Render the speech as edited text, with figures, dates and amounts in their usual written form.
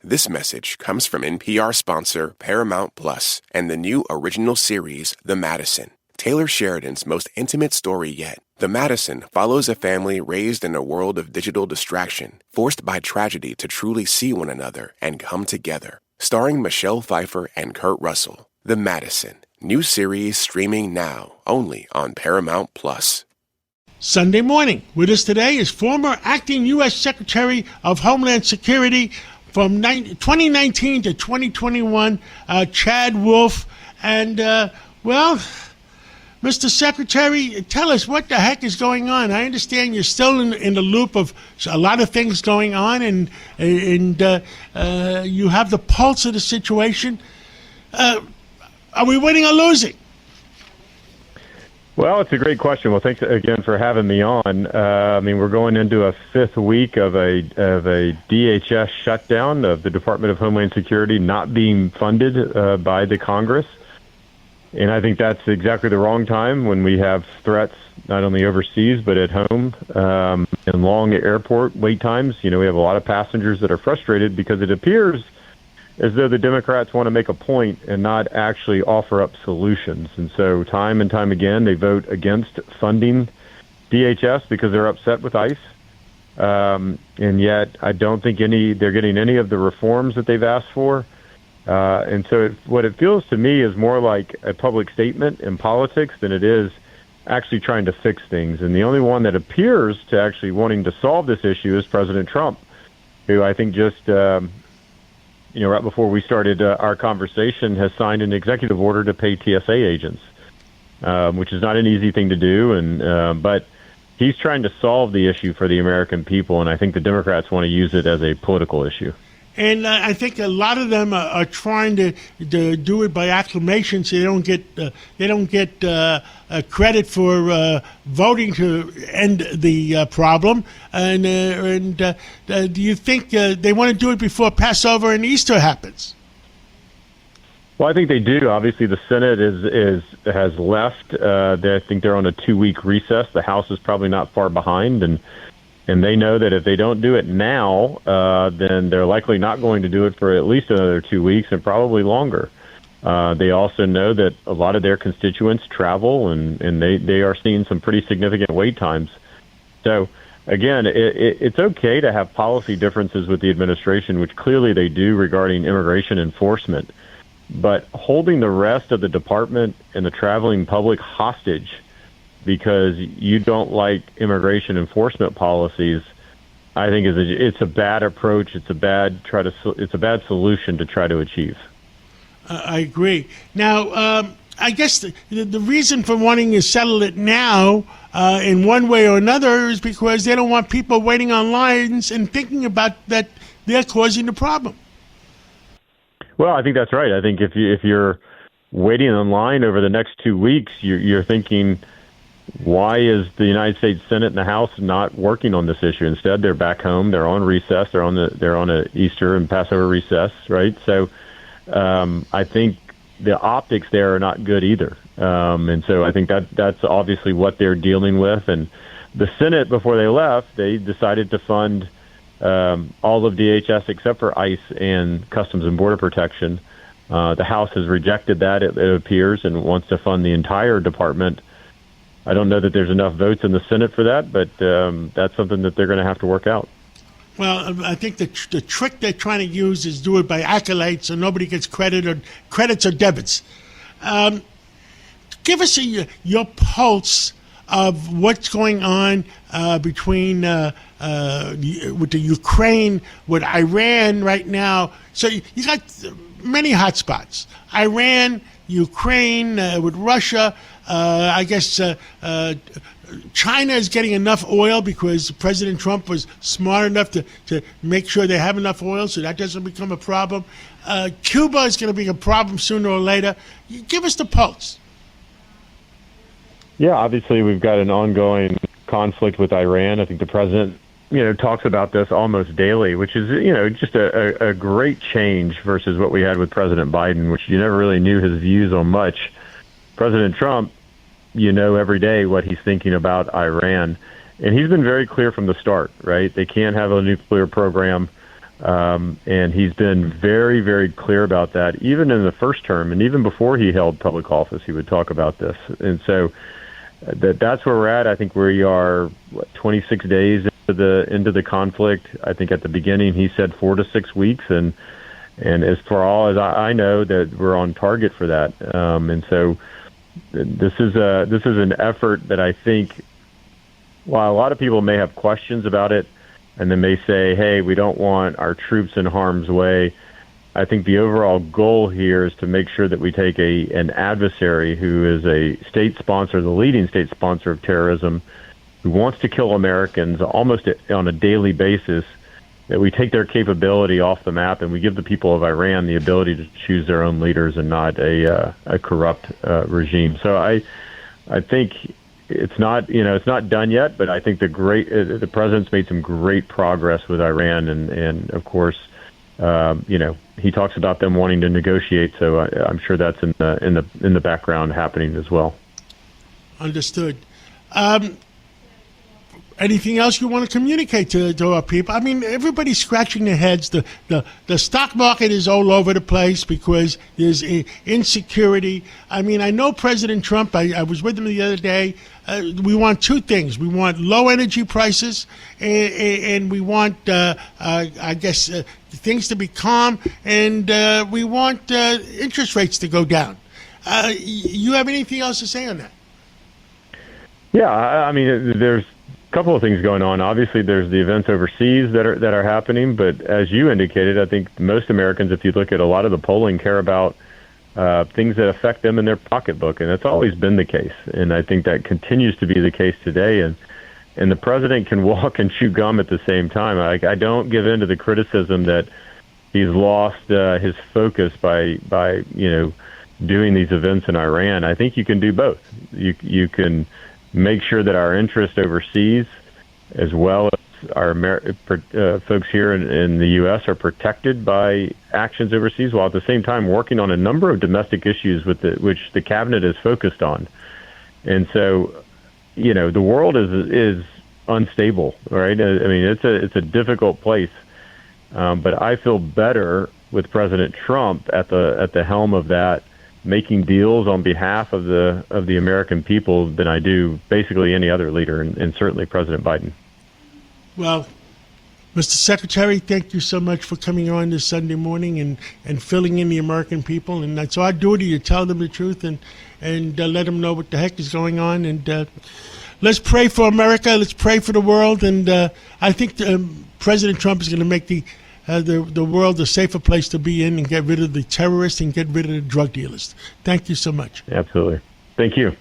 This message comes from NPR sponsor Paramount Plus and the new original series, The Madison. Taylor Sheridan's most intimate story yet. The Madison follows a family raised in a world of digital distraction, forced by tragedy to truly see one another and come together. Starring Michelle Pfeiffer and Kurt Russell. The Madison. New series streaming now, only on Paramount Plus. Sunday morning. With us today is former acting U.S. Secretary of Homeland Security from 2019 to 2021, Chad Wolf. And, Mr. Secretary, tell us what the heck is going on. I understand you're still in the loop of a lot of things going on, and you have the pulse of the situation. Are we winning or losing? Well, it's a great question. Well, thanks again for having me on. We're going into a fifth week of a DHS shutdown of the Department of Homeland Security not being funded by the Congress. And I think that's exactly the wrong time when we have threats not only overseas but at home and long airport wait times. We have a lot of passengers that are frustrated because it appears as though the Democrats want to make a point and not actually offer up solutions. And so time and time again, they vote against funding DHS because they're upset with ICE. And yet I don't think they're getting any of the reforms that they've asked for. And so what it feels to me is more like a public statement in politics than it is actually trying to fix things. And the only one that appears to actually wanting to solve this issue is President Trump, who I think just, right before we started our conversation, has signed an executive order to pay TSA agents, which is not an easy thing to do. But he's trying to solve the issue for the American people, and I think the Democrats want to use it as a political issue. And I think a lot of them are trying to do it by acclamation, so they don't get credit for voting to end the problem. And do you think they want to do it before Passover and Easter happens? Well, I think they do. Obviously, the Senate has left. I think they're on a 2-week recess. The House is probably not far behind, and they know that if they don't do it now, then they're likely not going to do it for at least another 2 weeks and probably longer. They also know that a lot of their constituents travel, and they are seeing some pretty significant wait times. So, again, it's okay to have policy differences with the administration, which clearly they do regarding immigration enforcement. But holding the rest of the department and the traveling public hostage because you don't like immigration enforcement policies, I think it's a bad approach. It's a bad solution to try to achieve. I agree. Now, I guess the reason for wanting to settle it now, in one way or another, is because they don't want people waiting on lines and thinking about that they're causing the problem. Well, I think that's right. I think if you're waiting in line over the next 2 weeks, you're thinking, why is the United States Senate and the House not working on this issue? Instead, they're back home. They're on recess. They're on a Easter and Passover recess, right? So I think the optics there are not good either. And so I think that's obviously what they're dealing with. And the Senate, before they left, they decided to fund all of DHS except for ICE and Customs and Border Protection. The House has rejected that, it appears, and wants to fund the entire department. I don't know that there's enough votes in the Senate for that, but that's something that they're going to have to work out. Well, I think the trick they're trying to use is do it by accolades so nobody gets credits or debits. Give us your pulse of what's going on between with the Ukraine, with Iran right now. So you got many hot spots. Iran, Ukraine, with Russia. I guess China is getting enough oil because President Trump was smart enough to make sure they have enough oil so that doesn't become a problem. Cuba is going to be a problem sooner or later. Give us the pulse. Yeah, obviously we've got an ongoing conflict with Iran. I think the president, talks about this almost daily, which is, just a great change versus what we had with President Biden, which you never really knew his views on much. President Trump, every day what he's thinking about Iran. And he's been very clear from the start, right? They can't have a nuclear program. And he's been very, very clear about that. Even in the first term, and even before he held public office, he would talk about this. And so that's where we're at. I think we are 26 days into the conflict. I think at the beginning he said 4 to 6 weeks, and as far all as I know, that we're on target for that. And so this is an effort that I think, while a lot of people may have questions about it, and they may say, hey, we don't want our troops in harm's way, I think the overall goal here is to make sure that we take an adversary who is a state sponsor, the leading state sponsor of terrorism, who wants to kill Americans almost on a daily basis, that we take their capability off the map and we give the people of Iran the ability to choose their own leaders and not a corrupt regime. So I think it's not done yet, but I think the president's made some great progress with Iran, and of course, he talks about them wanting to negotiate. So I'm sure that's in the background happening as well. Understood. Anything else you want to communicate to our people? I mean, everybody's scratching their heads. The stock market is all over the place because there's insecurity. I mean, I know President Trump, I was with him the other day. We want two things. We want low energy prices, and we want, things to be calm, and we want interest rates to go down. You have anything else to say on that? Yeah, I mean, there's a couple of things going on. Obviously, there's the events overseas that are happening, but as you indicated, I think most Americans, if you look at a lot of the polling, care about things that affect them in their pocketbook, and that's always been the case. And I think that continues to be the case today. And the president can walk and chew gum at the same time. I don't give in to the criticism that he's lost his focus by doing these events in Iran. I think you can do both. You can make sure that our interest overseas, as well as our folks here in the U.S., are protected by actions overseas, while at the same time working on a number of domestic issues which the cabinet is focused on. And so, the world is unstable, right? I mean, it's a difficult place, but I feel better with President Trump at the helm of that, making deals on behalf of the American people, than I do basically any other leader, and certainly President Biden. Well, Mr. Secretary, thank you so much for coming on this Sunday morning and filling in the American people. And it's our duty to tell them the truth and let them know what the heck is going on. And let's pray for America. Let's pray for the world. And I think President Trump is going to make the world a safer place to be in, and get rid of the terrorists and get rid of the drug dealers. Thank you so much. Absolutely. Thank you.